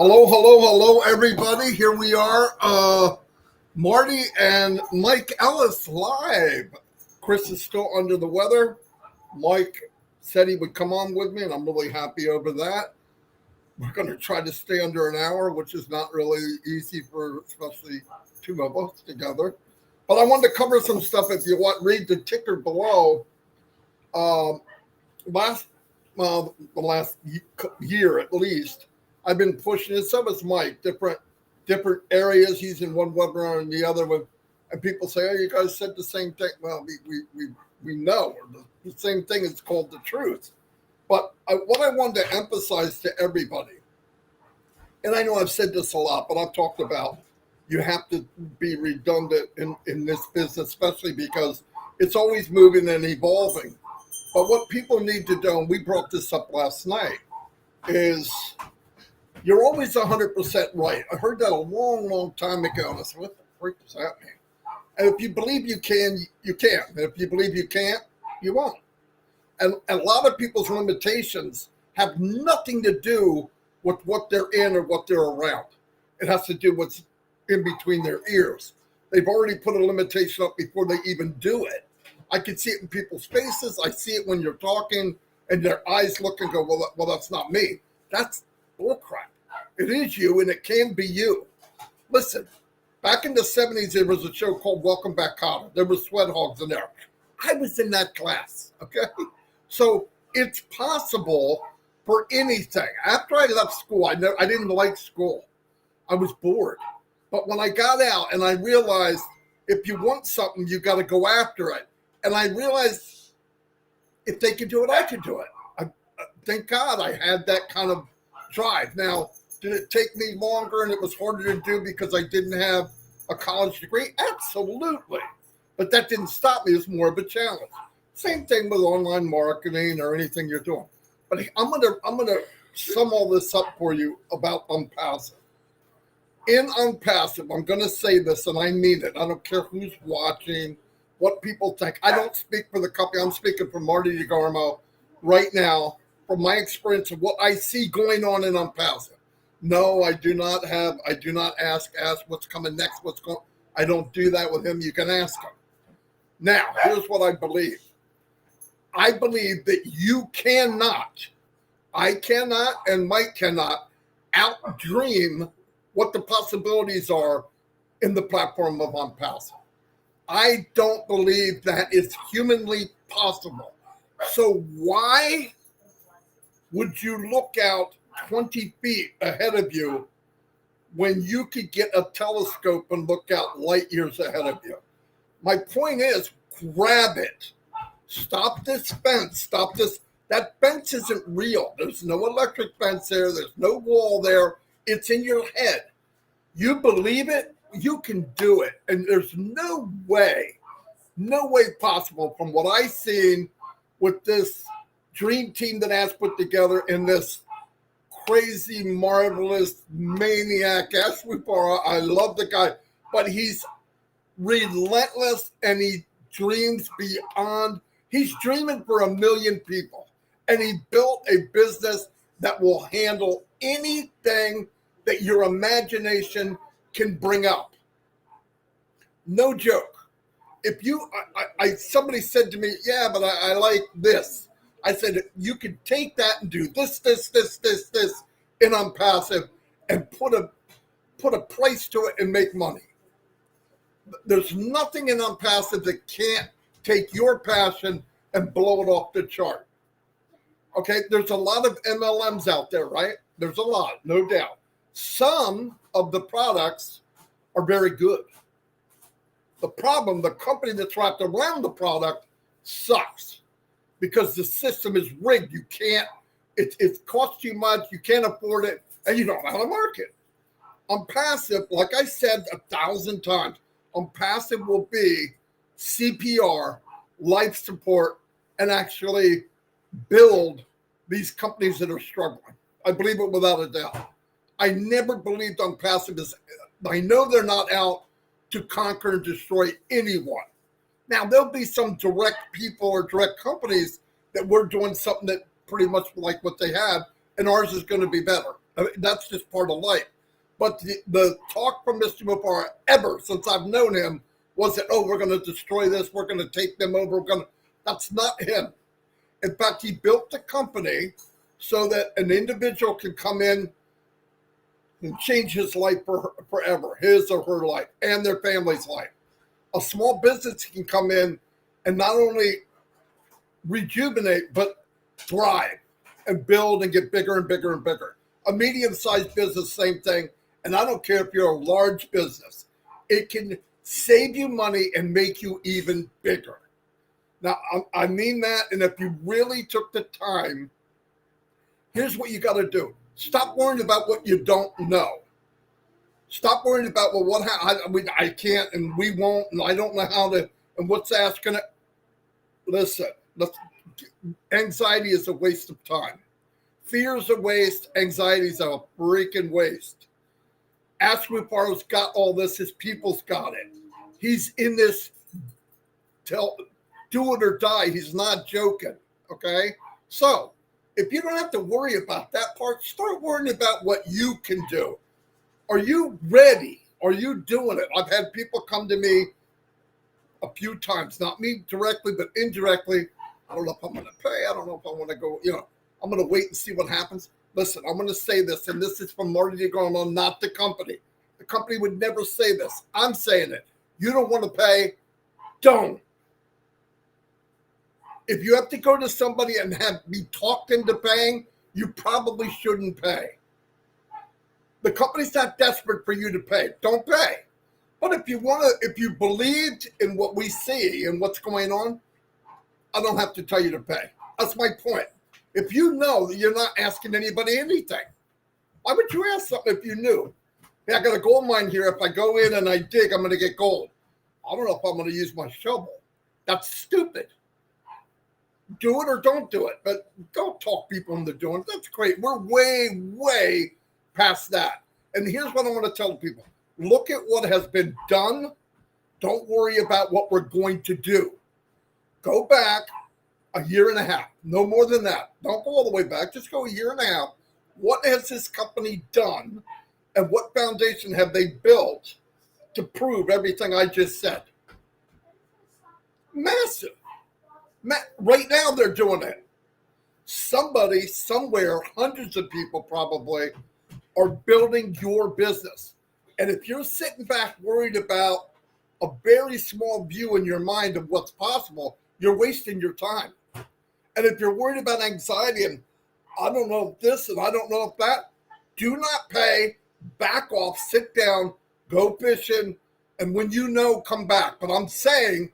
Hello, hello, hello, everybody. Here we are, Marty and Mike Ellis live. Chris is still under the weather. Mike said he would come on with me, and I'm really happy over that. We're going to try to stay under an hour, which is not really easy for especially two of us together. But I wanted to cover some stuff. If you want, read the ticker below. Um, last the last year at least, I've been pushing it. So has Mike. Different areas. He's in one webinar and the other one, and people say, "Oh, you guys said the same thing." Well, we know the same thing is called the truth. But what I wanted to emphasize to everybody, and I know I've said this a lot, but I've talked about you have to be redundant in this business, especially because it's always moving and evolving. But what people need to do, and we brought this up last night, is you're always 100% right. I heard that a long, long time ago, and I said, what the freak does that mean? And if you believe you can, you can. And if you believe you can't, you won't. And a lot of people's limitations have nothing to do with what they're in or what they're around. It has to do with what's in between their ears. They've already put a limitation up before they even do it. I can see it in people's faces. I see it when you're talking and their eyes look and go, well, that's not me. That's bullcrap. It is you, and it can be you. Listen, back in the 70s, there was a show called Welcome Back, Kotter. There were sweat hogs in there. I was in that class, okay? So it's possible for anything. After I left school, I didn't like school. I was bored. But when I got out and I realized if you want something, you got to go after it. And I realized if they could do it, I could do it. Thank God I had that kind of drive. Now, did it take me longer and it was harder to do because I didn't have a college degree? Absolutely. But that didn't stop me. It was more of a challenge. Same thing with online marketing or anything you're doing. But I'm gonna sum all this up for you about Onpassive. In Onpassive, I'm gonna say this, and I mean it. I don't care who's watching, what people think. I don't speak for the company. I'm speaking for Marty Degarmo right now from my experience of what I see going on in Onpassive. No, I do not ask what's coming next, I don't do that with him. You can ask him. Now, here's what I believe. I believe that I cannot, and Mike cannot outdream what the possibilities are in the platform of Onpassive. I don't believe that it's humanly possible. So why would you look out 20 feet ahead of you when you could get a telescope and look out light years ahead of you? My point is, grab it. Stop this fence. Stop this. That fence isn't real. There's no electric fence there. There's no wall there. It's in your head. You believe it, you can do it. And there's no way possible from what I've seen with this dream team that has put together in this crazy, marvelous maniac, Ashwipara. I love the guy, but he's relentless and he dreams beyond. He's dreaming for 1 million people, and he built a business that will handle anything that your imagination can bring up. No joke. If you, somebody said to me, yeah, but I like this. I said, you could take that and do this in Onpassive and put a price to it and make money. There's nothing in Onpassive that can't take your passion and blow it off the chart. Okay, there's a lot of MLMs out there, right? There's a lot, no doubt. Some of the products are very good. The problem, the company that's wrapped around the product sucks because the system is rigged. You can't, it costs too much, you can't afford it, and you don't know how to market. Onpassive, like I said 1,000 times, Onpassive will be CPR, life support, and actually build these companies that are struggling. I believe it without a doubt. I never believed Onpassive is, I know they're not out to conquer and destroy anyone. Now, there'll be some direct people or direct companies that we're doing something that pretty much like what they have, and ours is going to be better. I mean, that's just part of life. But the talk from Mr. Mubarak ever since I've known him wasn't, oh, we're going to destroy this, we're going to take them over. That's not him. In fact, he built the company so that an individual can come in and change his life forever, his or her life, and their family's life. A small business can come in and not only rejuvenate, but thrive and build and get bigger and bigger and bigger. A medium-sized business, same thing. And I don't care if you're a large business. It can save you money and make you even bigger. Now, I mean that, and if you really took the time, here's what you got to do. Stop worrying about what you don't know. Stop worrying about, well, I can't, and we won't, and I don't know how to, and what's asking it. Listen, anxiety is a waste of time. Fear is a waste. Anxiety is a freaking waste. Ashwiparo's got all this. His people's got it. He's in this do it or die. He's not joking, okay? So if you don't have to worry about that part, start worrying about what you can do. Are you ready? Are you doing it? I've had people come to me a few times, not me directly, but indirectly. I don't know if I'm going to pay. I don't know if I want to go, I'm going to wait and see what happens. Listen, I'm going to say this, and this is from Marty Degarmo, not the company. The company would never say this. I'm saying it. You don't want to pay, don't. If you have to go to somebody and be talked into paying, you probably shouldn't pay. The company's not desperate for you to pay. Don't pay. But if you believed in what we see and what's going on, I don't have to tell you to pay. That's my point. If you know that you're not asking anybody anything, why would you ask something if you knew? Hey, I got a gold mine here. If I go in and I dig, I'm going to get gold. I don't know if I'm going to use my shovel. That's stupid. Do it or don't do it. But don't talk people into doing it. That's great. We're way, way past that. And here's what I want to tell people. Look at what has been done. Don't worry about what we're going to do. Go back a year and a half. No more than that. Don't go all the way back. Just go a year and a half. What has this company done? And what foundation have they built to prove everything I just said? Massive. Right now they're doing it. Somebody, somewhere, hundreds of people probably are building your business. And if you're sitting back worried about a very small view in your mind of what's possible, you're wasting your time. And if you're worried about anxiety and I don't know if this and I don't know if that, do not pay, back off, sit down, go fishing, and when you know, come back. But I'm saying,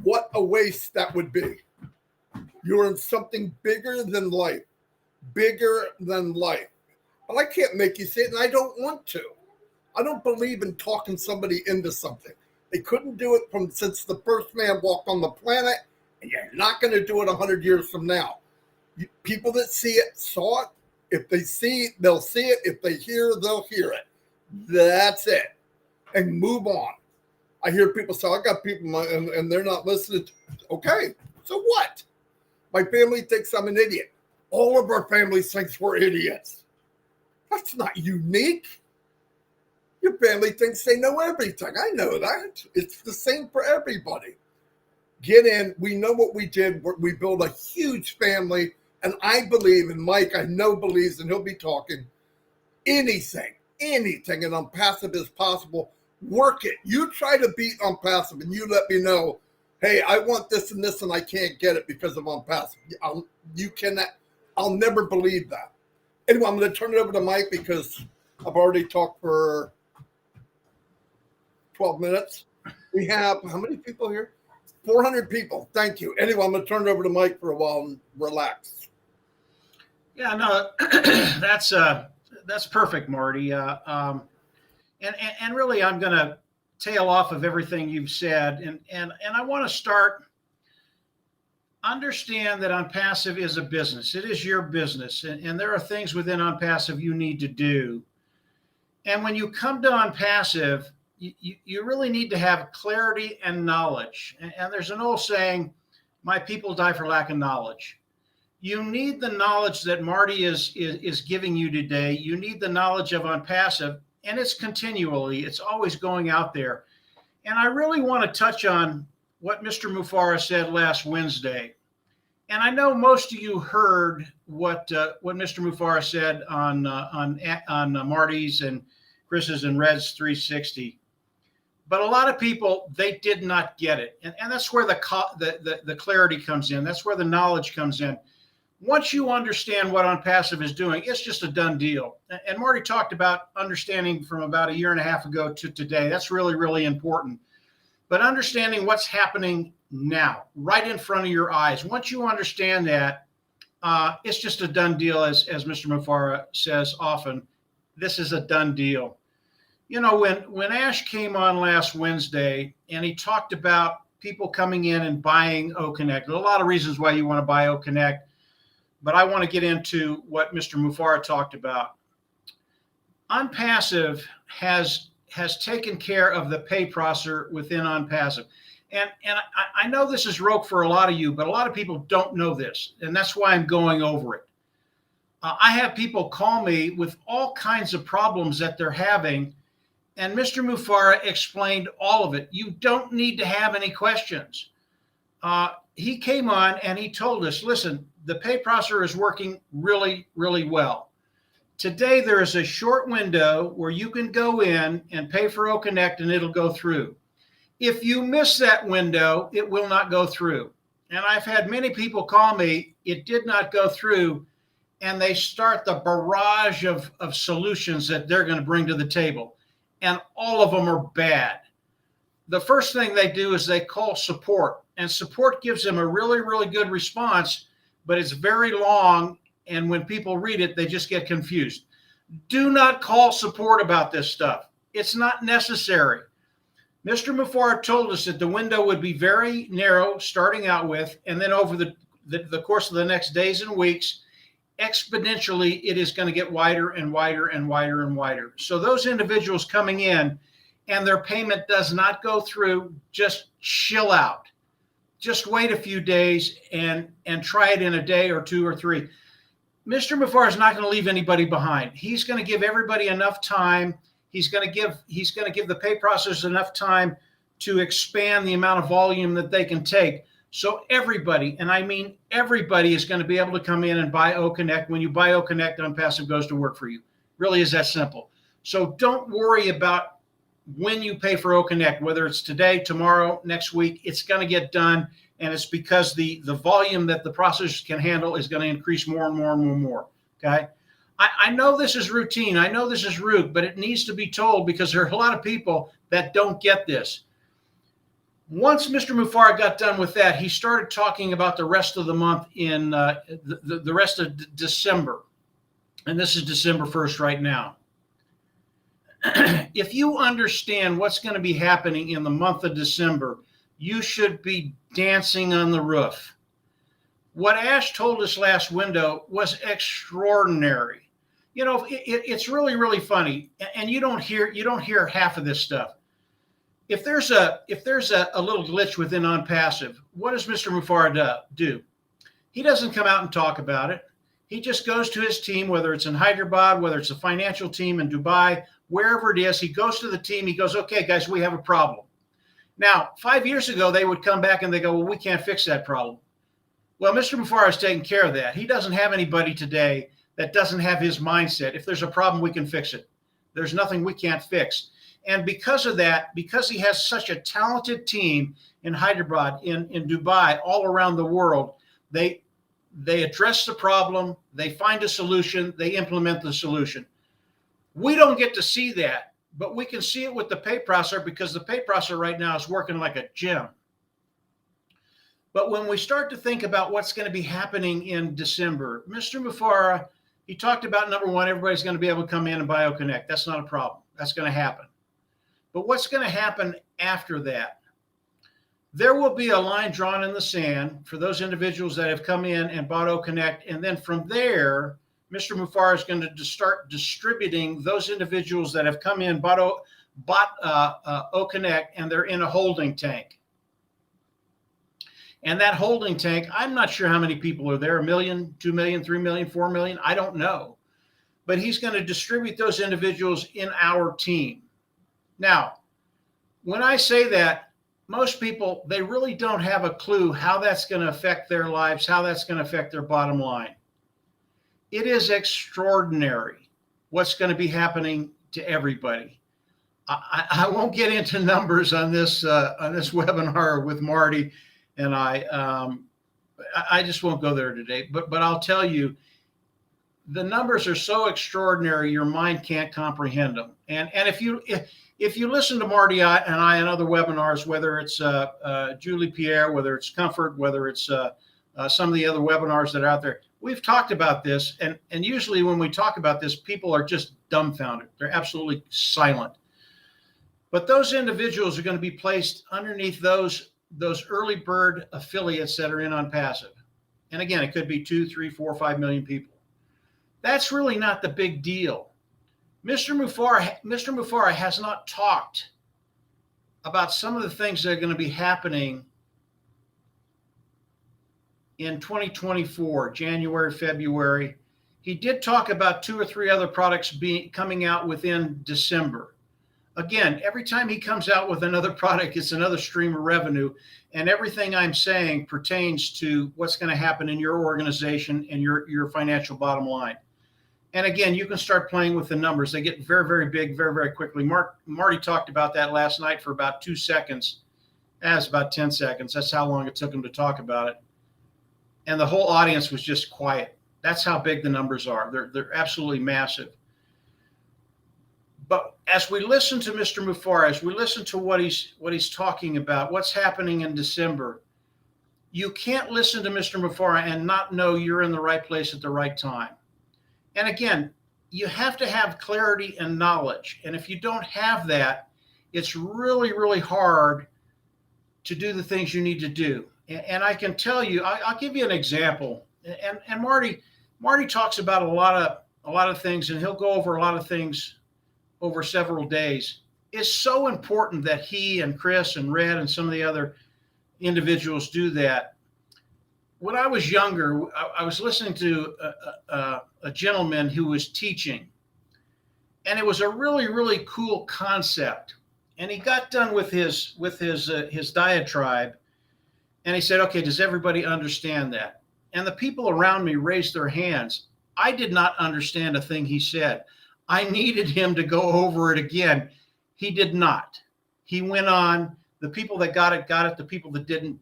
what a waste that would be. You're in something bigger than life. Bigger than life. But I can't make you say it, and I don't want to. I don't believe in talking somebody into something. They couldn't do it since the first man walked on the planet, and you're not going to do it 100 years from now. People that see it saw it. If they see it, they'll see it. If they hear, they'll hear it. That's it. And move on. I hear people say, I got people and they're not listening. Okay, so what? My family thinks I'm an idiot. All of our family thinks we're idiots. That's not unique. Your family thinks they know everything. I know that. It's the same for everybody. Get in. We know what we did. We built a huge family. And I believe, and Mike, I know believes, and he'll be talking, anything in Onpassive is possible. Work it. You try to beat Onpassive, and you let me know, hey, I want this and this, and I can't get it because of Onpassive. You cannot. I'll never believe that. Anyway, I'm going to turn it over to Mike because I've already talked for 12 minutes. We have, how many people here? 400 people. Thank you. Anyway, I'm going to turn it over to Mike for a while and relax. Yeah, no, that's perfect, Marty. And really, I'm going to tail off of everything you've said, and I want to start. Understand that Onpassive is a business. It is your business, and there are things within Onpassive you need to do. And when you come to Onpassive, you really need to have clarity and knowledge. And there's an old saying, "My people die for lack of knowledge." You need the knowledge that Marty is giving you today. You need the knowledge of Onpassive, and it's continually, it's always going out there. And I really want to touch on what Mr. Mufara said last Wednesday. And I know most of you heard what Mr. Mufara said on Marty's and Chris's and Red's 360. But a lot of people, they did not get it. And that's where the clarity comes in. That's where the knowledge comes in. Once you understand what Onpassive is doing, it's just a done deal. And Marty talked about understanding from about a year and a half ago to today. That's really, really important. But understanding what's happening now, right in front of your eyes. Once you understand that, it's just a done deal, as Mr. Mufara says often. This is a done deal. You know, when Ash came on last Wednesday and he talked about people coming in and buying OConnect, there's a lot of reasons why you want to buy OConnect. But I want to get into what Mr. Mufara talked about. Onpassive has taken care of the pay processor within Onpassive. And I know this is rote for a lot of you, but a lot of people don't know this. And that's why I'm going over it. I have people call me with all kinds of problems that they're having. And Mr. Mufara explained all of it. You don't need to have any questions. He came on and he told us, listen, the pay processor is working really, really well. Today, there is a short window where you can go in and pay for OConnect and it'll go through. If you miss that window, it will not go through. And I've had many people call me, it did not go through, and they start the barrage of solutions that they're going to bring to the table. And all of them are bad. The first thing they do is they call support, and support gives them a really, really good response, but it's very long, and when people read it, they just get confused. Do not call support about this stuff. It's not necessary. Mr. Mufara told us that the window would be very narrow starting out with, and then over the course of the next days and weeks, exponentially, it is going to get wider and wider and wider and wider. So those individuals coming in and their payment does not go through, just chill out. Just wait a few days and try it in a day or two or three. Mr. Mufara is not going to leave anybody behind. He's going to give everybody enough time. He's going to give the pay processors enough time to expand the amount of volume that they can take. So everybody, and I mean everybody, is going to be able to come in and buy OConnect. When you buy OConnect, Onpassive goes to work for you. Really is that simple. So don't worry about when you pay for OConnect, whether it's today, tomorrow, next week, it's going to get done. And it's because the volume that the processors can handle is going to increase more and more and more and more. Okay. I know this is routine. I know this is rude, but it needs to be told because there are a lot of people that don't get this. Once Mr. Mufara got done with that, he started talking about the rest of the month in the rest of December. And this is December 1st right now. If you understand what's going to be happening in the month of December, you should be dancing on the roof. What Ash told us last window was extraordinary. You know, it's really, really funny, and you don't hear half of this stuff. If there's a little glitch within Onpassive, what does Mr. Mufara do? He doesn't come out and talk about it. He just goes to his team, whether it's in Hyderabad, whether it's a financial team in Dubai, wherever it is. He goes to the team. He goes, okay, guys, we have a problem. Now, 5 years ago, they would come back and they go, well, we can't fix that problem. Well, Mr. Mufara is taking care of that. He doesn't have anybody today that doesn't have his mindset. If there's a problem, we can fix it. There's nothing we can't fix. And because of that, because he has such a talented team in Hyderabad, in Dubai, all around the world, they address the problem, they find a solution, they implement the solution. We don't get to see that, but we can see it with the pay processor because the pay processor right now is working like a gem. But when we start to think about what's going to be happening in December, Mr. Mufara, he talked about, number one, everybody's going to be able to come in and buy OConnect. That's not a problem. That's going to happen. But what's going to happen after that? There will be a line drawn in the sand for those individuals that have come in and bought OConnect. And then from there, Mr. Mufara is going to start distributing those individuals that have come in, bought OConnect, and they're in a holding tank. And that holding tank, I'm not sure how many people are there, 1 million, 2 million, 3 million, 4 million, I don't know. But he's going to distribute those individuals in our team. Now, when I say that, most people, they really don't have a clue how that's going to affect their lives, how that's going to affect their bottom line. It is extraordinary what's going to be happening to everybody. I won't get into numbers on this webinar with Marty, and I just won't go there today. But I'll tell you, the numbers are so extraordinary, your mind can't comprehend them. And if you listen to Marty and I in other webinars, whether it's Julie Pierre, whether it's Comfort, whether it's some of the other webinars that are out there, we've talked about this. And usually when we talk about this, people are just dumbfounded. They're absolutely silent. But those individuals are going to be placed underneath those early bird affiliates that are in Onpassive. And again, it could be 2, 3, 4, 5 million people. That's really not the big deal. Mr. Mufareh has not talked about some of the things that are going to be happening in 2024, January, February. He did talk about 2 or 3 other products coming out within December. Again, every time he comes out with another product, it's another stream of revenue. And everything I'm saying pertains to what's going to happen in your organization and your financial bottom line. And again, you can start playing with the numbers. They get very, very big, very, very quickly. Marty talked about that last night for about 2 seconds. That's about 10 seconds. That's how long it took him to talk about it. And the whole audience was just quiet. That's how big the numbers are. They're absolutely massive. But as we listen to Mr. Mufareh, as we listen to what he's talking about, what's happening in December, you can't listen to Mr. Mufareh and not know you're in the right place at the right time. And again, you have to have clarity and knowledge. And if you don't have that, it's really, really hard to do the things you need to do. And I can tell you, I'll give you an example. And Marty talks about a lot of things, and he'll go over a lot of things over several days. It's so important that he and Chris and Red and some of the other individuals do that. When I was younger, I was listening to a gentleman who was teaching, and it was a really, really cool concept. And he got done with his diatribe, and he said, "Okay, does everybody understand that?" And the people around me raised their hands. I did not understand a thing he said. I needed him to go over it again. He did not. He went on. The people that got it, got it. The people that didn't.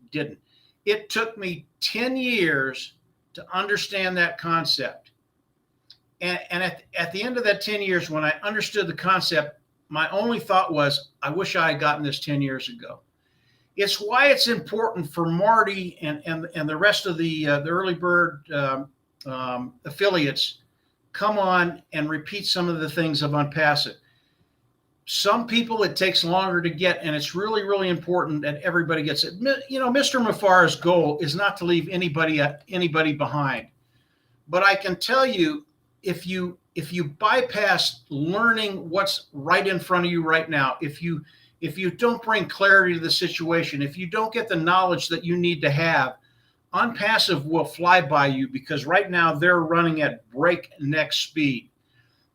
It took me 10 years to understand that concept. And at the end of that 10 years, when I understood the concept, my only thought was, I wish I had gotten this 10 years ago. It's why it's important for Marty and the rest of the early bird affiliates come on and repeat some of the things of Onpassive. Some people it takes longer to get, and it's really, really important that everybody gets it. You know, Mr. Mufareh's goal is not to leave anybody behind. But I can tell you, if you bypass learning what's right in front of you right now, if you don't bring clarity to the situation, if you don't get the knowledge that you need to have, Onpassive will fly by you, because right now they're running at breakneck speed.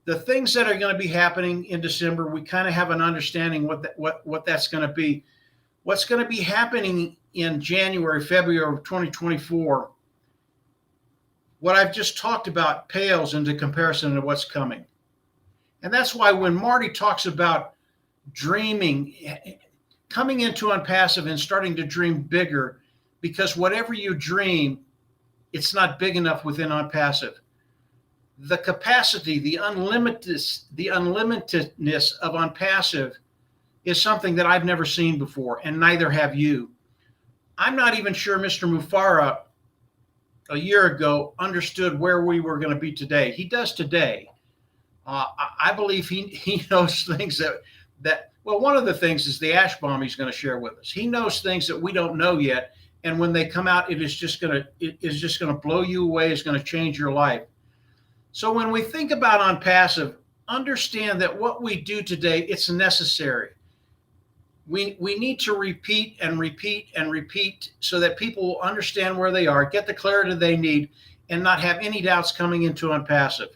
The things that are going to be happening in December, we kind of have an understanding what that's going to be. What's going to be happening in January, February of 2024, what I've just talked about pales into comparison to what's coming. And that's why when Marty talks about dreaming, coming into Onpassive and starting to dream bigger, because whatever you dream, it's not big enough within Onpassive. The capacity, the unlimitedness of Onpassive is something that I've never seen before, and neither have you. I'm not even sure Mr. Mufareh a year ago understood where we were going to be today. He does today. I believe he knows things that well, one of the things is the ash bomb he's going to share with us. He knows things that we don't know yet, and when they come out, it is just going to blow you away. It's going to change your life. So when we think about Onpassive, understand that what we do today, it's necessary. we need to repeat and repeat and repeat so that people will understand where they are, get the clarity they need, and not have any doubts coming into Onpassive.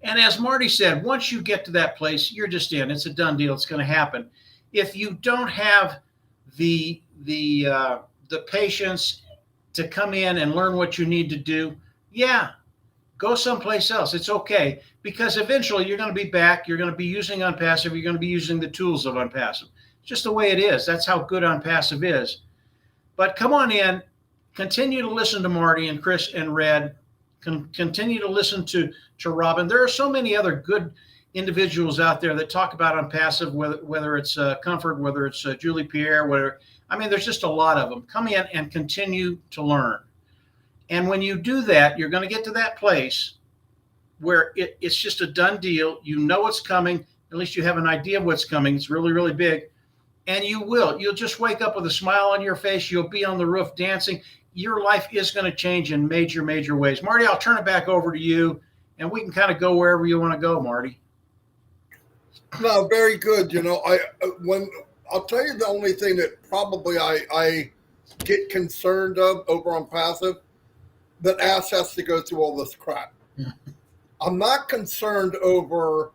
And as Marty said, once you get to that place, you're just in. It's a done deal. It's going to happen. If you don't have the patience to come in and learn what you need to do, yeah, go someplace else. It's okay, because eventually you're going to be back. You're going to be using Onpassive. You're going to be using the tools of Onpassive. It's just the way it is. That's how good Onpassive is. But come on in. Continue to listen to Marty and Chris and Red. Continue to listen to Robin. There are so many other good individuals out there that talk about Onpassive, whether it's Comfort, whether it's Julie Pierre, there's just a lot of them. Come in and continue to learn. And when you do that, you're going to get to that place where it's just a done deal. You know what's coming. At least you have an idea of what's coming. It's really, really big. And you'll just wake up with a smile on your face. You'll be on the roof dancing. Your life is going to change in major, major ways. Marty, I'll turn it back over to you, and we can kind of go wherever you want to go, Marty. No, very good. I'll tell you the only thing that probably I get concerned of over Onpassive, that ass has to go through all this crap. I'm not concerned over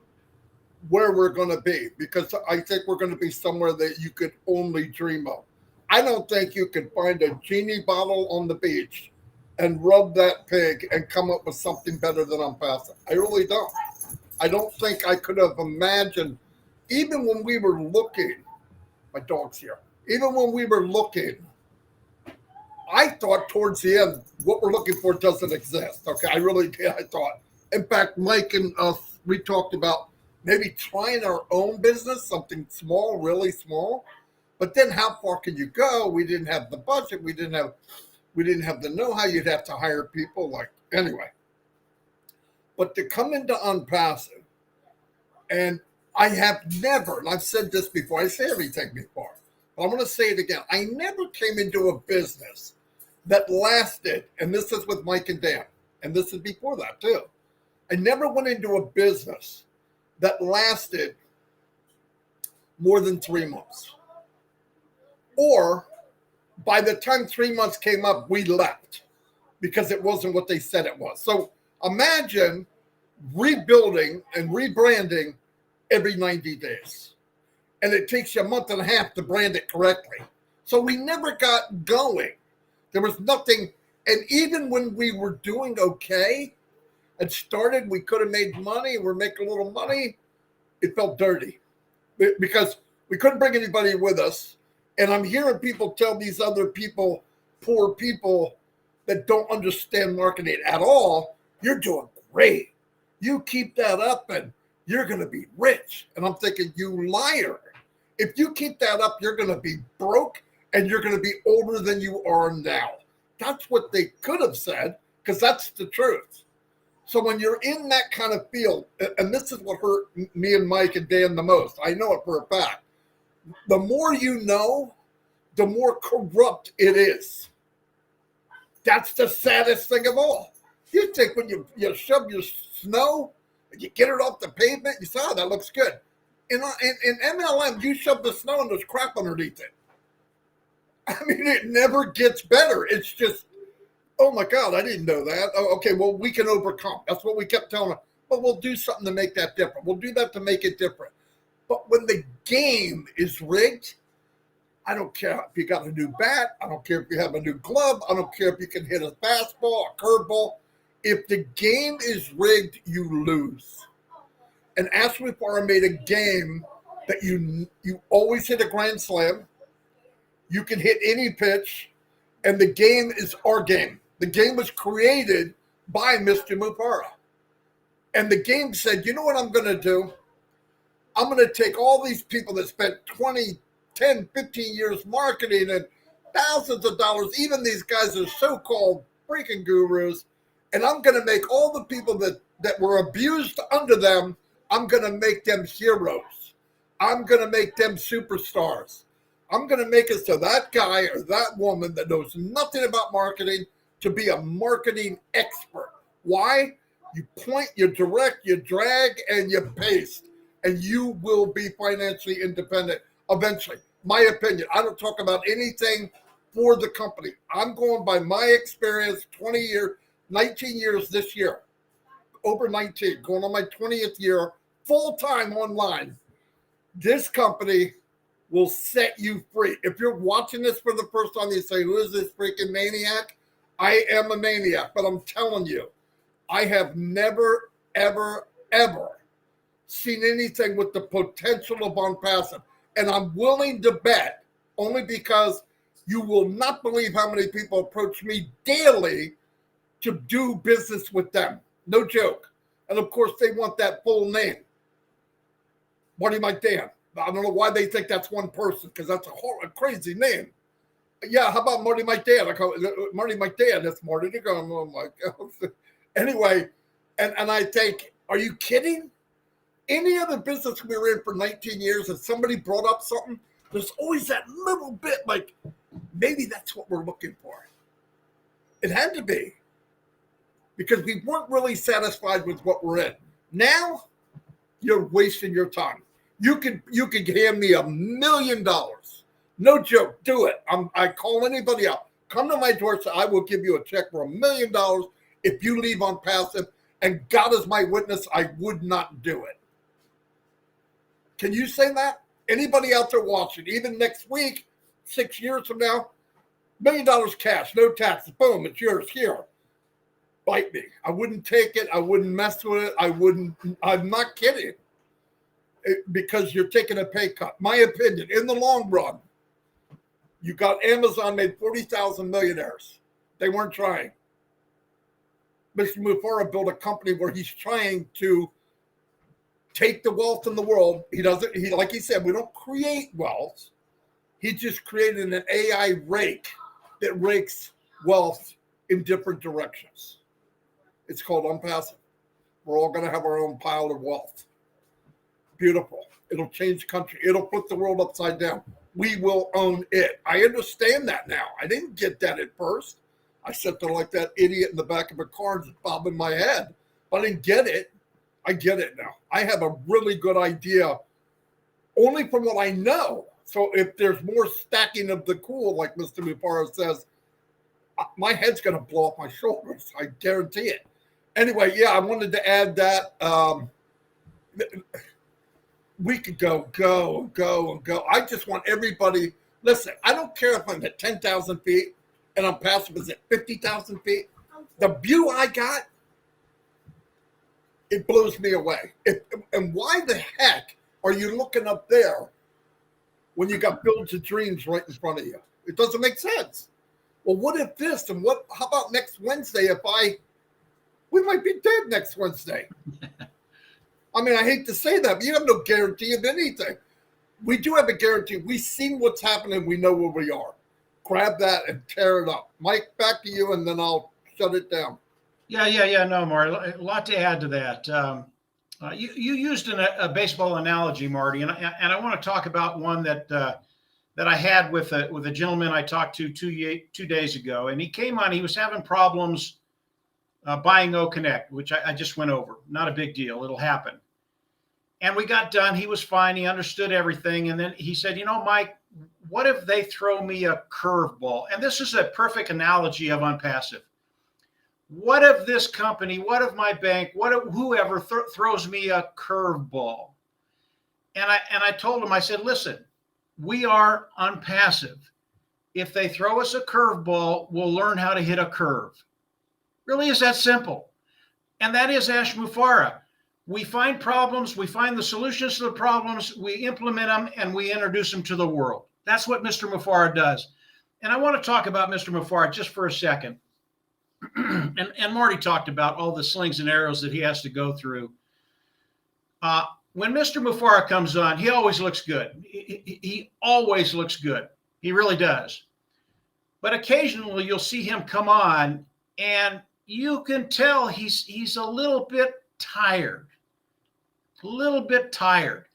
where we're going to be, because I think we're going to be somewhere that you could only dream of. I don't think you could find a genie bottle on the beach and rub that pig and come up with something better than Onpassive. I really don't. I don't think I could have imagined, even when we were looking, my dog's here, even when we were looking, I thought towards the end, what we're looking for doesn't exist. Okay, I really did. I thought. In fact, Mike and us, we talked about maybe trying our own business, something small, really small. But then how far can you go? We didn't have the budget. We didn't have the know-how. You'd have to hire people. Anyway. But to come into Onpassive, and I have never, and I've said this before, I say everything before, but I'm going to say it again. I never came into a business that lasted, and this is with Mike and Dan, and this is before that too. I never went into a business that lasted more than 3 months. Or by the time 3 months came up, we left because it wasn't what they said it was. So imagine rebuilding and rebranding every 90 days. And it takes you a month and a half to brand it correctly. So we never got going. There was nothing. And even when we were doing okay and started, we could have made money. We're making a little money. It felt dirty because we couldn't bring anybody with us. And I'm hearing people tell these other people, poor people that don't understand marketing at all, you're doing great. You keep that up and you're going to be rich. And I'm thinking, you liar. If you keep that up, you're going to be broke and you're going to be older than you are now. That's what they could have said, because that's the truth. So when you're in that kind of field, and this is what hurt me and Mike and Dan the most, I know it for a fact. The more you know, the more corrupt it is. That's the saddest thing of all. You think when you shove your snow, you get it off the pavement, you say, oh, that looks good. In MLM, you shove the snow and there's crap underneath it. I mean, it never gets better. It's just, oh my God, I didn't know that. Oh, okay, well, we can overcome. That's what we kept telling them. But we'll do something to make that different. We'll do that to make it different. But when the game is rigged, I don't care if you got a new bat. I don't care if you have a new glove. I don't care if you can hit a fastball, a curveball. If the game is rigged, you lose. And Ashley Farr made a game that you always hit a grand slam. You can hit any pitch. And the game is our game. The game was created by Mr. Mupara. And the game said, you know what I'm going to do? I'm going to take all these people that spent 20, 10, 15 years marketing and thousands of dollars, even these guys are so-called freaking gurus, and I'm going to make all the people that were abused under them, I'm going to make them heroes. I'm going to make them superstars. I'm going to make it so that guy or that woman that knows nothing about marketing to be a marketing expert. Why? You point, you direct, you drag, and you paste, and you will be financially independent. eventually. My opinion. I don't talk about anything for the company. I'm going by my experience, 20 years, 19 years this year, over 19, going on my 20th year, full-time online. This company will set you free. If you're watching this for the first time, you say, who is this freaking maniac? I am a maniac, but I'm telling you, I have never, ever, ever seen anything with the potential of Onpassive. And I'm willing to bet, only because you will not believe how many people approach me daily to do business with them. No joke. And of course, they want that full name. Marty Mike Dan. I don't know why they think that's one person, because that's a crazy name. Yeah, how about Marty Mike Dan? I call it Marty Mike Dan. That's Marty Degarmo. Oh my God. Anyway, and I think, are you kidding? Any other business we were in for 19 years, if somebody brought up something, there's always that little bit like, maybe that's what we're looking for. It had to be, because we weren't really satisfied with what we're in. Now, you're wasting your time. You can hand me $1 million. No joke. Do it. I call anybody up. Come to my door. So I will give you a check for $1 million if you leave Onpassive. And God is my witness, I would not do it. Can you say that? Anybody out there watching, even next week, 6 years from now, $1 million cash, no taxes. Boom, it's yours. Here. Bite me. I wouldn't take it. I wouldn't mess with it. I'm not kidding. Because you're taking a pay cut. My opinion, in the long run, you got Amazon made 40,000 millionaires. They weren't trying. Mr. Mufara built a company where he's trying to take the wealth in the world. Like he said, we don't create wealth. He just created an AI rake that rakes wealth in different directions. It's called Onpassive. We're all going to have our own pile of wealth. Beautiful. It'll change the country. It'll put the world upside down. We will own it. I understand that now. I didn't get that at first. I sat there like that idiot in the back of a car just bobbing my head. But I didn't get it. I get it now. I have a really good idea only from what I know. So if there's more stacking of the cool, like Mr. Mufara says, my head's going to blow off my shoulders. I guarantee it. Anyway, yeah, I wanted to add that. We could go. I just want everybody, listen, I don't care if I'm at 10,000 feet and Onpassive is at 50,000 feet. The view I got, it blows me away. And why the heck are you looking up there when you got Fields of Dreams right in front of you? It doesn't make sense. Well, what if this, and how about next Wednesday we might be dead next Wednesday. I mean, I hate to say that, but you have no guarantee of anything. We do have a guarantee. We've seen what's happening. We know where we are. Grab that and tear it up. Mike, back to you, and then I'll shut it down. Yeah. No, Marty, a lot to add to that. You used a baseball analogy, Marty, and I want to talk about one that I had with a gentleman I talked to 2 days ago, and he came on. He was having problems buying O-Connect, which I just went over. Not a big deal. It'll happen. And we got done. He was fine. He understood everything. And then he said, Mike, what if they throw me a curveball? And this is a perfect analogy of Onpassive. What if this company, what if my bank, what if whoever throws me a curveball? And I told him, I said, listen, we are Onpassive. If they throw us a curveball, we'll learn how to hit a curve. Really is that simple. And that is Ash Mufara. We find problems, we find the solutions to the problems, we implement them, and we introduce them to the world. That's what Mr. Mufara does. And I want to talk about Mr. Mufara just for a second. and Marty talked about all the slings and arrows that he has to go through. When Mr. Mufara comes on, he always looks good. He always looks good. He really does. But occasionally you'll see him come on and you can tell he's a little bit tired. A little bit tired.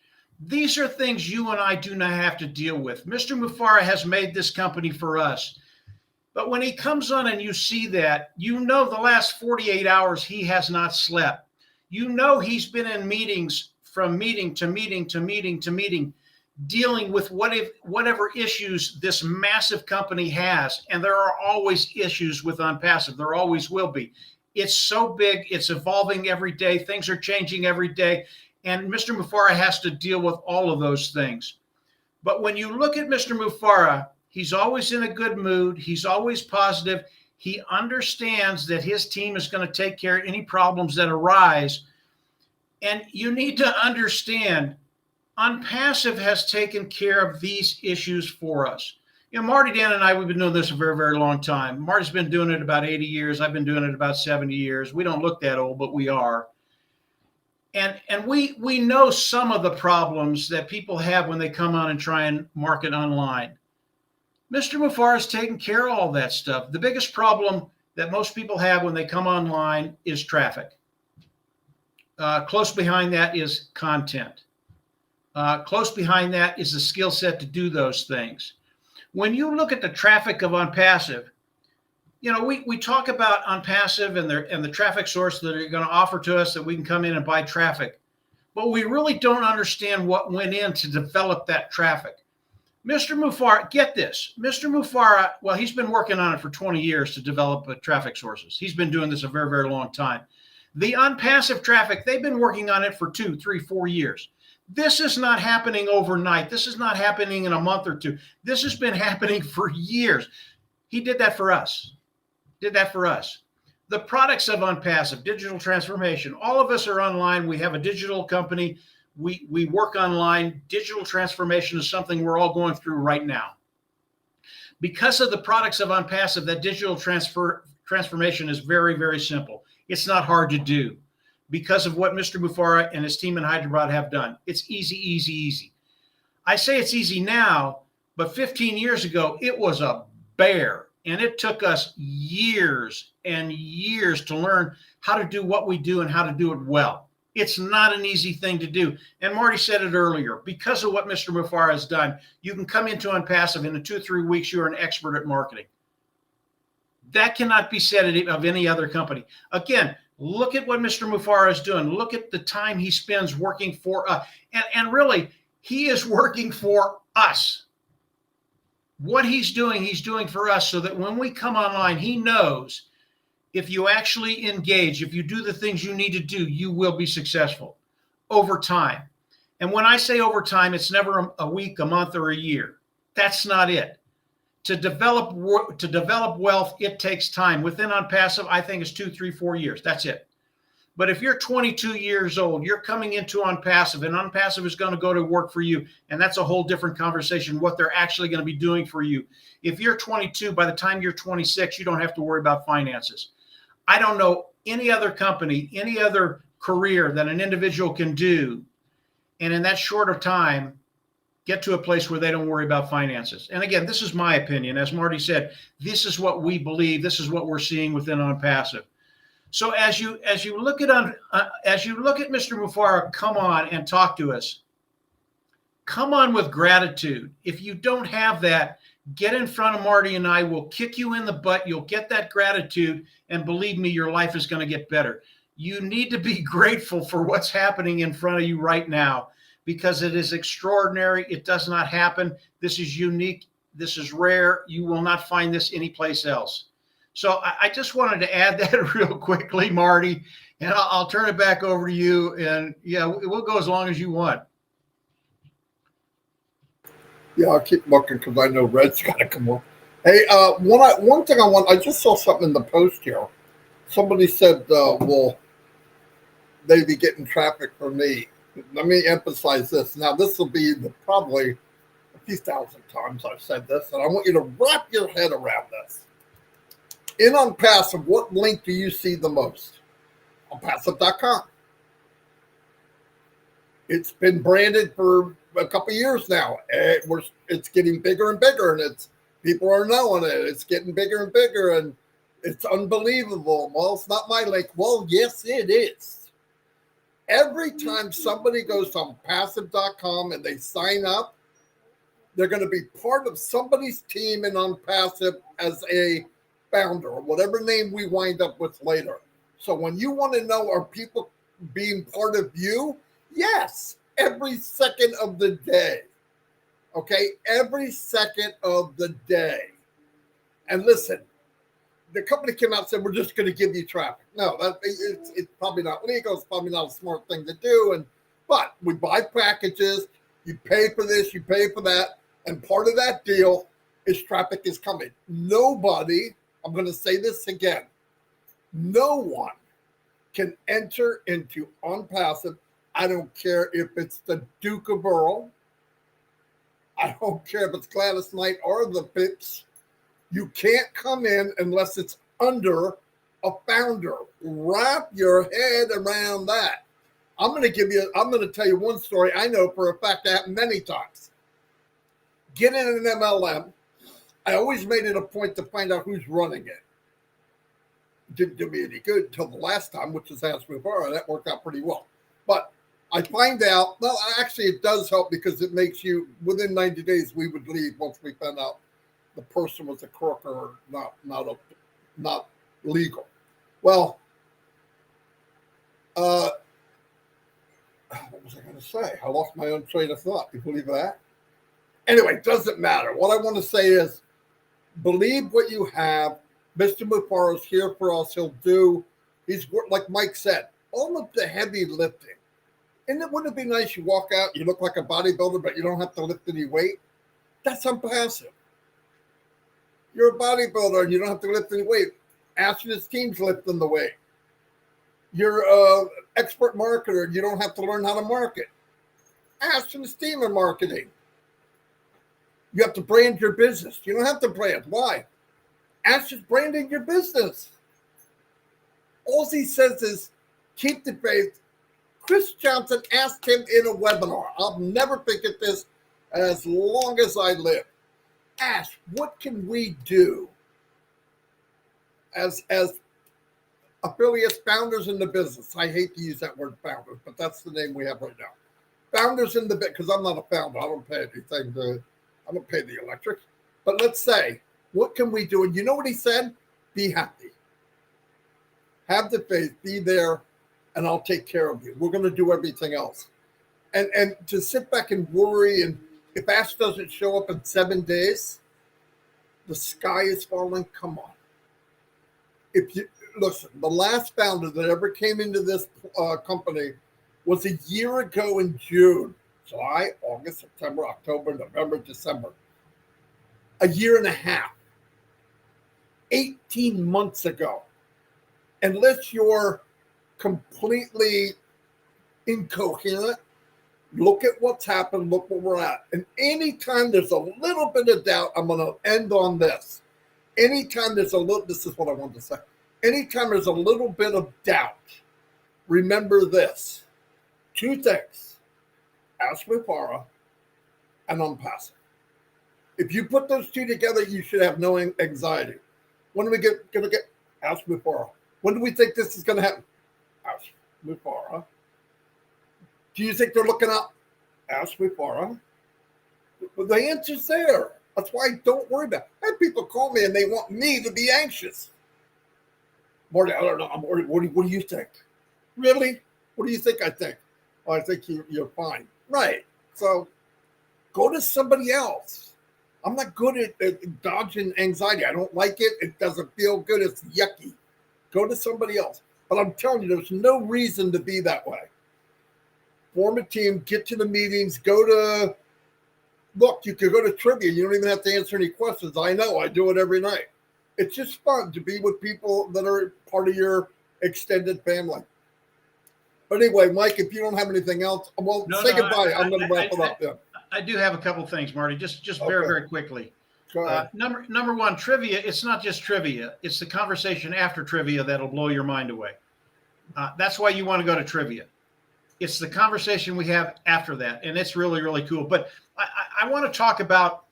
These are things you and I do not have to deal with. Mr. Mufara has made this company for us. But when he comes on and you see that, the last 48 hours he has not slept. He's been in meetings from meeting to meeting to meeting to meeting. dealing with whatever issues this massive company has. And there are always issues with Onpassive. There always will be. It's so big. It's evolving every day. Things are changing every day. And Mr. Mufareh has to deal with all of those things. But when you look at Mr. Mufareh, he's always in a good mood. He's always positive. He understands that his team is going to take care of any problems that arise. And you need to understand, Onpassive has taken care of these issues for us. You know, Marty, Dan, and I, we've been doing this a very, very long time. Marty's been doing it about 80 years. I've been doing it about 70 years. We don't look that old, but we are. And we know some of the problems that people have when they come on and try and market online. Mr. Mufareh has taken care of all that stuff. The biggest problem that most people have when they come online is traffic. Close behind that is content. Close behind that is the skill set to do those things. When you look at the traffic of Onpassive, you know, we talk about Onpassive and the traffic source that are going to offer to us that we can come in and buy traffic, but we really don't understand what went in to develop that traffic. Mr. Mufareh, get this, Mr. Mufareh, well, he's been working on it for 20 years to develop traffic sources. He's been doing this a very, very long time. The Onpassive traffic, they've been working on it for 2, 3, 4 years. This is not happening overnight. This is not happening in a month or two. This has been happening for years. He did that for us. The products of Onpassive, digital transformation, all of us are online. We have a digital company. We work online. Digital transformation is something we're all going through right now. Because of the products of Onpassive, that digital transformation is very, very simple. It's not hard to do. Because of what Mr. Mufareh and his team in Hyderabad have done. It's easy, easy, easy. I say it's easy now, but 15 years ago, it was a bear. And it took us years and years to learn how to do what we do and how to do it well. It's not an easy thing to do. And Marty said it earlier, because of what Mr. Mufareh has done, you can come into Onpassive in 2 or 3 weeks, you're an expert at marketing. That cannot be said of any other company. Again, look at what Mr. Mufareh is doing. Look at the time he spends working for us. And really, he is working for us. What he's doing for us so that when we come online, he knows if you actually engage, if you do the things you need to do, you will be successful over time. And when I say over time, it's never a week, a month, or a year. That's not it. To develop wealth, it takes time. Within Onpassive, I think it's 2, 3, 4 years. That's it. But if you're 22 years old, you're coming into Onpassive, and Onpassive is going to go to work for you. And that's a whole different conversation, what they're actually going to be doing for you. If you're 22, by the time you're 26, you don't have to worry about finances. I don't know any other company, any other career that an individual can do, and in that shorter time, get to a place where they don't worry about finances. And again, this is my opinion. As Marty said, this is what we believe. This is what we're seeing within Onpassive. So as you look at Mr. Mufareh come on and talk to us, come on with gratitude. If you don't have that, get in front of Marty and I. Will kick you in the butt. You'll get that gratitude, and believe me, your life is going to get better. You need to be grateful for what's happening in front of you right now, because it is extraordinary. It does not happen. This is unique. This is rare. You will not find this anyplace else. So I just wanted to add that real quickly, Marty, and I'll turn it back over to you. And yeah, we'll go as long as you want. Yeah, I'll keep looking because I know Red's got to come on. Hey, one thing I just saw something in the post here. Somebody said, well, they'd be getting traffic from me. Let me emphasize this. Now, this will be probably a few thousand times I've said this, and I want you to wrap your head around this. In Onpassive, what link do you see the most? Onpassive.com. It's been branded for a couple of years now. It's getting bigger and bigger, and people are knowing it. It's getting bigger and bigger, and it's unbelievable. Well, it's not my link. Well, yes, it is. Every time somebody goes to Onpassive.com and they sign up, they're going to be part of somebody's team in Onpassive as a founder, or whatever name we wind up with later. So when you want to know, are people being part of you? Yes, every second of the day. Okay, every second of the day. And listen, the company came out and said, we're just going to give you traffic. No, it's probably not legal. It's probably not a smart thing to do. But we buy packages. You pay for this, you pay for that. And part of that deal is traffic is coming. Nobody, I'm going to say this again, no one can enter into Onpassive. I don't care if it's the Duke of Earl. I don't care if it's Gladys Knight or the Pips. You can't come in unless it's under a founder. Wrap your head around that. I'm going to tell you one story I know for a fact that happened many times. Get in an MLM. I always made it a point to find out who's running it. Didn't do me any good until the last time, which is Ask Mubara. That worked out pretty well. But I find out, well, actually it does help because it makes you, within 90 days, we would leave once we found out the person was a crook or not legal. Well, what was I going to say? I lost my own train of thought. You believe that? Anyway, it doesn't matter. What I want to say is, believe what you have. Mr. Mufaro is here for us. He's like Mike said, all of the heavy lifting. And wouldn't it be nice you walk out, you look like a bodybuilder, but you don't have to lift any weight? That's Onpassive. You're a bodybuilder and you don't have to lift any weight. Ashton's team's lifting the weight. You're an expert marketer and you don't have to learn how to market. Ashton's team are marketing. You have to brand your business. You don't have to brand. Why? Ashton's branding your business. All he says is keep the faith. Chris Johnson asked him in a webinar. I'll never forget this as long as I live. Ash, what can we do as affiliates, founders in the business? I hate to use that word founders, but that's the name we have right now. Founders in the business, because I'm not a founder. I don't pay anything. I don't pay the electric. But let's say, what can we do? And you know what he said? Be happy. Have the faith. Be there. And I'll take care of you. We're going to do everything else. And to sit back and worry, and if Ash doesn't show up in 7 days, the sky is falling. Come on. If you listen, the last founder that ever came into this company was a year ago in June, July, August, September, October, November, December. A year and a half. 18 months ago. Unless you're completely incoherent, look at what's happened, look where we're at. And anytime there's a little bit of doubt, I'm going to end on this. Anytime there's this is what I wanted to say. Anytime there's a little bit of doubt, remember this. 2 things. Ask Mufaro and Onpassive. If you put those 2 together, you should have no anxiety. When are we going to get Ask Mufaro? When do we think this is going to happen? Ask Mufaro. Do you think they're looking up? Ask Mufaro. But the answer's there. That's why don't worry about it. I have people call me and they want me to be anxious. Marty, I don't know. I'm worried. What do you think? Really? What do you think I think? Oh, I think you're fine. Right. So go to somebody else. I'm not good at dodging anxiety. I don't like it. It doesn't feel good. It's yucky. Go to somebody else. But I'm telling you, there's no reason to be that way. Form a team, get to the meetings, look, you could go to trivia. You don't even have to answer any questions. I know, I do it every night. It's just fun to be with people that are part of your extended family. But anyway, Mike, if you don't have anything else, well, say goodbye. I'm going to wrap it up then. I do have a couple things, Marty, just very, very quickly. Number one, trivia, it's not just trivia. It's the conversation after trivia that'll blow your mind away. That's why you want to go to trivia. It's the conversation we have after that, and it's really, really cool. But I want to talk about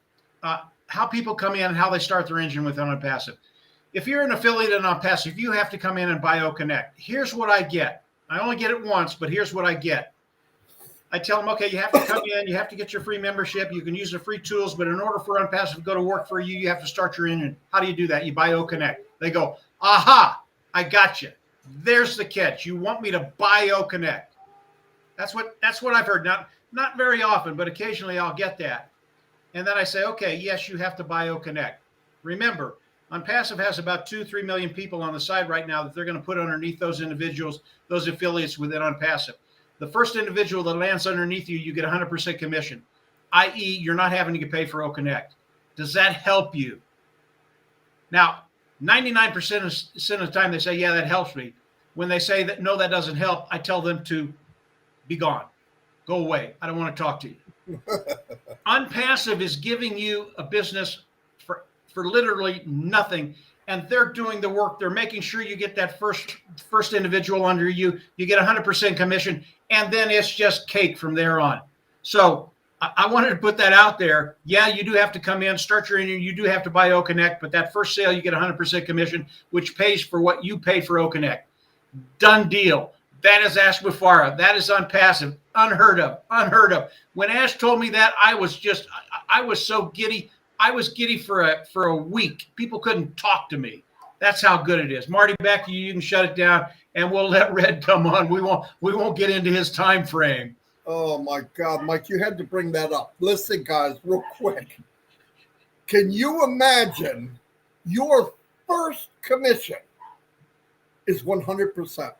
how people come in and how they start their engine with Onpassive. If you're an affiliate in Onpassive, you have to come in and BioConnect. Here's what I get. I only get it once, but here's what I get. I tell them, okay, you have to come in, you have to get your free membership, you can use the free tools, but in order for Onpassive to go to work for you, you have to start your engine. How do you do that? You BioConnect. They go, aha, I got you. There's the catch. You want me to BioConnect. That's what I've heard. Not very often, but occasionally I'll get that. And then I say, okay, yes, you have to BioConnect. Remember, Onpassive has about 2-3 million people on the side right now that they're going to put underneath those individuals, those affiliates within Onpassive. The first individual that lands underneath you, you get 100% commission, i.e., you're not having to get paid for OConnect. Does that help you? Now, 99% of the time they say, yeah, that helps me. When they say that, no, that doesn't help, I tell them to be gone. Go away. I don't want to talk to you. Onpassive is giving you a business for literally nothing, and they're doing the work. They're making sure you get that first individual under you. You get 100% commission, and then it's just cake from there on. So I wanted to put that out there. Yeah, you do have to come in, start your interview. You do have to buy OConnect, but that first sale, you get 100% commission, which pays for what you pay for OConnect. Done deal. That is Ash Mufara. That is Onpassive. Unheard of. Unheard of. When Ash told me that, I was so giddy. I was giddy for a week. People couldn't talk to me. That's how good it is. Marty, back to you. You can shut it down, and we'll let Red come on. We won't get into his time frame. Oh my God, Mike, you had to bring that up. Listen, guys, real quick. Can you imagine your first commission is 100%?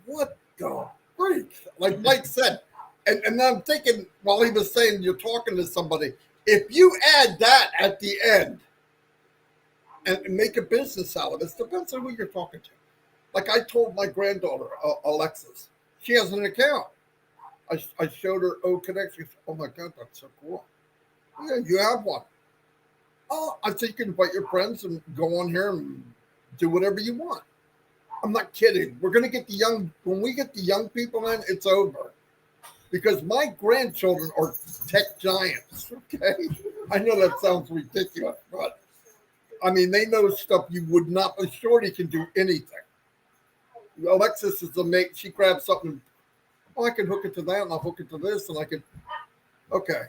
What the freak? Like Mike said, and I'm thinking while he was saying you're talking to somebody, if you add that at the end and make a business out of it, it depends on who you're talking to. Like I told my granddaughter, Alexis, she has an account. I showed her OConnect. She said, oh my God, that's so cool. Yeah, you have one. Oh, I think you can invite your friends and go on here and do whatever you want. I'm not kidding. We're going to get when we get the young people in, it's over. Because my grandchildren are tech giants, okay? I know that sounds ridiculous, but I mean, they know stuff you would not, but Shorty can do anything. Alexis is amazing. She grabs something, I can hook it to that, and I'll hook it to this, and I can, okay.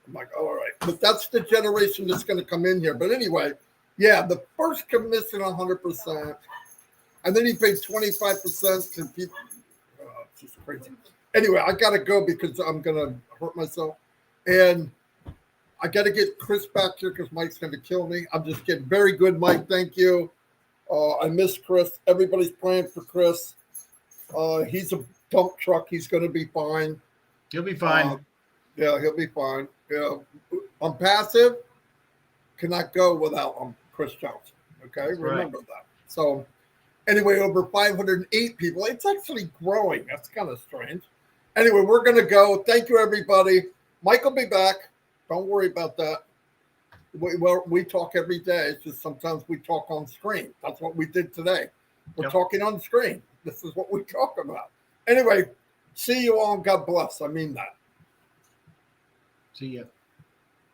I'm like, all right. But that's the generation that's going to come in here. But anyway, yeah, the first commission 100%. And then he paid 25% to people. Oh, it's just crazy. Anyway, I got to go because I'm going to hurt myself. And I got to get Chris back here because Mike's going to kill me. I'm just kidding. Very good, Mike. Thank you. I miss Chris. Everybody's praying for Chris. He's a dump truck. He's going to be fine. He'll be fine. Yeah, he'll be fine. Yeah. Onpassive cannot go without Chris Johnson. Okay, That's remember right. that. So anyway, over 508 people. It's actually growing. That's kind of strange. Anyway, we're going to go. Thank you, everybody. Mike will be back. Don't worry about that. We talk every day. It's just sometimes we talk on screen. That's what we did today. We're talking on screen. This is what we talk about. Anyway, see you all. God bless. I mean that. See ya.